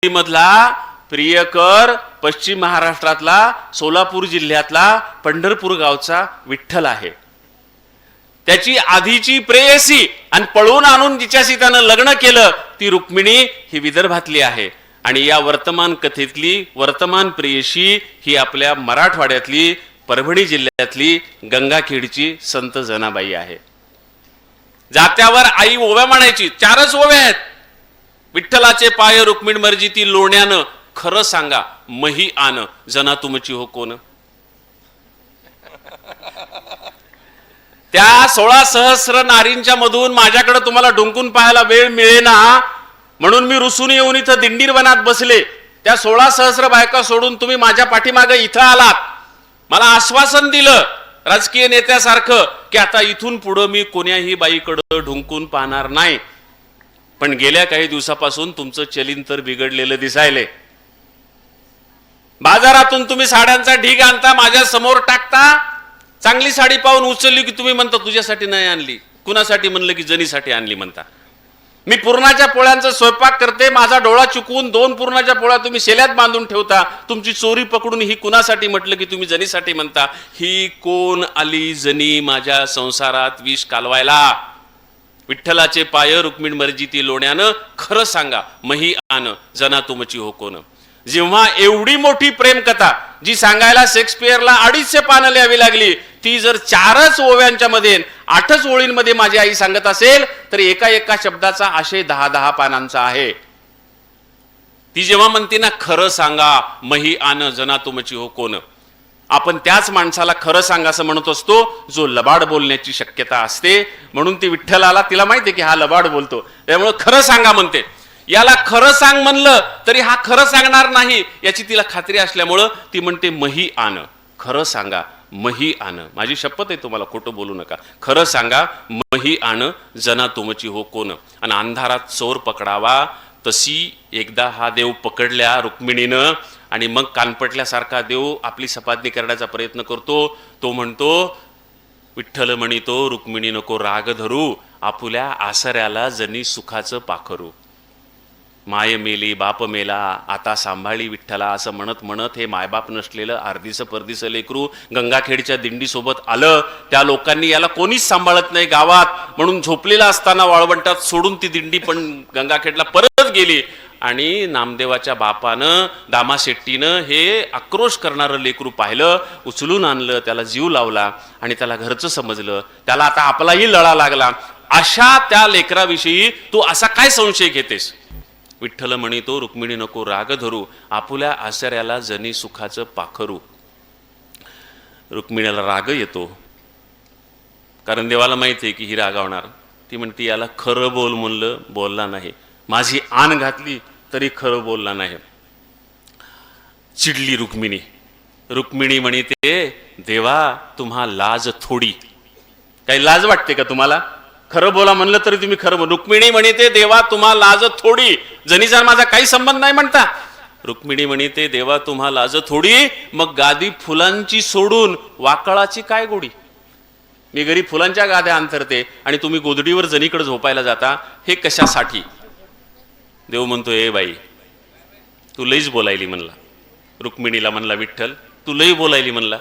मधला प्रियकर पश्चिम महाराष्ट्रातला सोलापूर जिल्ह्यातला पंढरपूर गावचा विठ्ठल आहे। त्याची आधीची प्रेयसी आणि पळून आणून जिच्याशी त्यानं लग्न केलं ती रुक्मिणी ही विदर्भातली आहे आणि या वर्तमान कथेतली वर्तमान प्रेयसी ही आपल्या मराठवाड्यातली परभणी जिल्ह्यातली गंगाखेडची संत जनाबाई आहे। जात्यावर आई ओव्या म्हणायची, 4च ओव्या आहेत। विठ्ठलाचे पाय रुक्मिण मर्जी ती लोण्यानं, खरं सांगा मही आन जना तुमची हो कोण। त्या 16 सहस्र नारींच्या मधून माझ्याकडे तुम्हाला डुंकून पाहायला वेळ मिळेना म्हणून मी रुसून येऊन इथं दिंडीर वनात बसले। त्या 16 सहस्र बायका सोडून तुम्ही माझ्या पाठीमागे इथं आलात, मला आश्वासन दिलं राजकीय नेत्यासारखं की आता इथून पुढे मी कोण्याही बाईकडे ढुंकून पाहणार नाही। पण गेल्या काही दिवसापासून तुमचं चलिन तर बिघडलेलं दिसायले। बाजारातून तुम्ही साड्यांचा ढीग आणता, माझ्या समोर टाकता, चांगली साडी पाहून उचलली की तुम्ही म्हणता तुझ्यासाठी नाही आणली, कुणासाठी म्हणलं की जनीसाठी आणली म्हणता। मी पुरणाच्या पोळ्यांचा स्वयंपाक करते, माझा डोळा चुकवून 2 पुरणाच्या पोळ्या तुम्ही शेल्यात बांधून ठेवता, तुमची चोरी पकडून ही कुणासाठी म्हटलं की तुम्ही जनीसाठी म्हणता। ही कोण आली जनी माझ्या संसारात विष कालवायला। विठ्ठलाचे पाय रुक्मिण मर्जी ती लोण्यानं, खरं सांगा मही आन जना तुमची हो कोण। जेव्हा एवढी मोठी प्रेम कथा जी सांगायला शेक्सपियरला 250 पानं लिहावी लागली ती जर 4च ओव्यांच्या मध्ये 8च ओळींमध्ये माझी आई सांगत असेल तर एका एका शब्दाचा आशय 10-10 पानांचा आहे। ती जेव्हा म्हणते ना खरं सांगा मही आन जना तुमची हो कोण, आपण त्याच माणसाला खरं सांगा असं म्हणत असतो जो लबाड बोलण्याची शक्यता असते। म्हणून ती विठ्ठलाला तिला माहिती आहे की हा लबाड बोलतो, त्यामुळे खरं सांगा म्हणते। याला खरं सांग म्हणलं तरी हा खरं सांगणार नाही याची तिला खात्री असल्यामुळं ती म्हणते मही आन, खरं सांगा मही आन, माझी शपथ आहे तुम्हाला खोटं बोलू नका, खरं सांगा मही आन जना तुमची हो कोण। आणि अंधारात चोर पकडावा तशी एकदा हा देव पकडल्या रुक्मिणीनं आणि मग कानपटल्यासारखा देव आपली सपादनी करण्याचा प्रयत्न करतो। तो म्हणतो विठ्ठल म्हणितो रुक्मिणी नको राग धरू, आपुल्या आसऱ्याला जनी सुखाचं पाखरू। माय मेली बाप मेला आता सांभाळी विठ्ठला असं म्हणत म्हणत हे मायबाप नसलेलं अर्धीचं परधीचं लेकरू गंगाखेडच्या दिंडी सोबत आलं। त्या लोकांनी याला कोणीच सांभाळत नाही गावात म्हणून झोपलेला असताना वाळवंटात सोडून ती दिंडी पण गंगाखेडला परत गेली आणि नामदेवाच्या बापानं दामा शेट्टीनं हे आक्रोश करणारं लेकरू पाहिलं, उचलून आणलं, त्याला जीव लावला आणि त्याला घरचं समजलं, त्याला आता आपलाही लळा लागला। अशा त्या लेकराविषयी तू असा काय संशय घेतेस। विठ्ठल म्हणितो रुक्मिणी नको राग धरू, आपुल्या आसऱ्याला जनी सुखाचं पाखरू। रुक्मिणीला राग येतो कारण देवाला माहिती आहे की ही रागावणार। ती म्हणते याला खरं बोल म्हणलं बोलला नाही, माझी आण घातली तरी खरं बोलला नाही। चिडली रुक्मिणी। रुक्मिणी म्हणते देवा तुम्हा लाज थोडी, काही लाज वाटते का तुम्हाला? खरं बोला म्हणलं तरी तुम्ही खरं बोल। रुक्मिणी म्हणते देवा तुम्हा लाज थोडी, जनीचा माझा काही संबंध नाही म्हणता। रुक्मिणी म्हणते देवा तुम्हा लाज थोडी, मग गादी फुलांची सोडून वाकळाची काय गोडी। मी घरी फुलांच्या गाद्या अंतरते आणि तुम्ही गोदडीवर जनीकडे झोपायला जाता, हे कशासाठी? देव म्हणतो ए बाई तू लईच बोलायली म्हणला। रुक्मिणीला म्हणला विठ्ठल तू लई बोलायली म्हणला।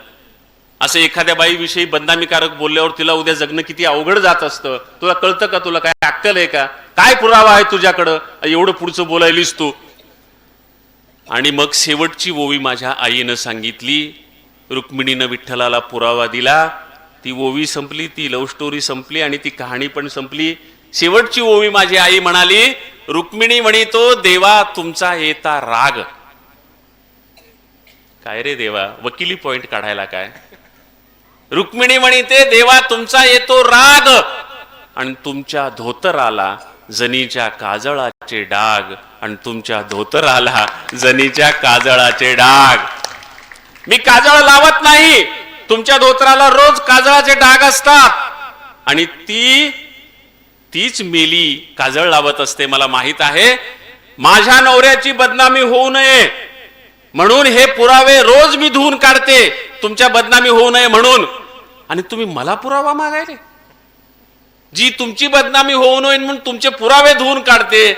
असं एखाद्या बाईविषयी बदनामीकारक बोलल्यावर तिला उद्या जगणं किती अवघड जात असतं, तुला कळतं का? तुला काय अक्कल आहे का? काय पुरावा आहे तुझ्याकडं एवढं पुढचं बोलायलीस तू? आणि मग शेवटची ओवी माझ्या आईनं सांगितली। रुक्मिणीनं विठ्ठलाला पुरावा दिला, ती ओवी संपली, ती लव्ह स्टोरी संपली आणि ती कहाणी पण संपली। शेवटची ओवी माझी आई म्हणाली रुक्मिणी म्हणितो देवा तुमचा येता राग। काय रे देवा, वकिली पॉइंट काढायला काय? रुक्मिणी म्हणते देवा तुमचा येतो राग आणि तुमच्या धोतराला जनीच्या काजळाचे डाग, आणि तुमच्या धोतराला जनीच्या काजळाचे डाग। मी काजळ लावत नाही, तुमच्या धोतराला रोज काजळाचे डाग असतात आणि तीच मेली काजळ लावत असते। मला माहित आहे माझ्या नवऱ्याची बदनामी होऊ नये म्हणून हे पुरावे रोज मी धुवून काढते, तुमच्या बदनामी होऊ नये म्हणून। आणि तुम्ही मला पुरावा मागायले? जी तुमची बदनामी होऊ नये म्हणून तुमचे पुरावे धुवून काढते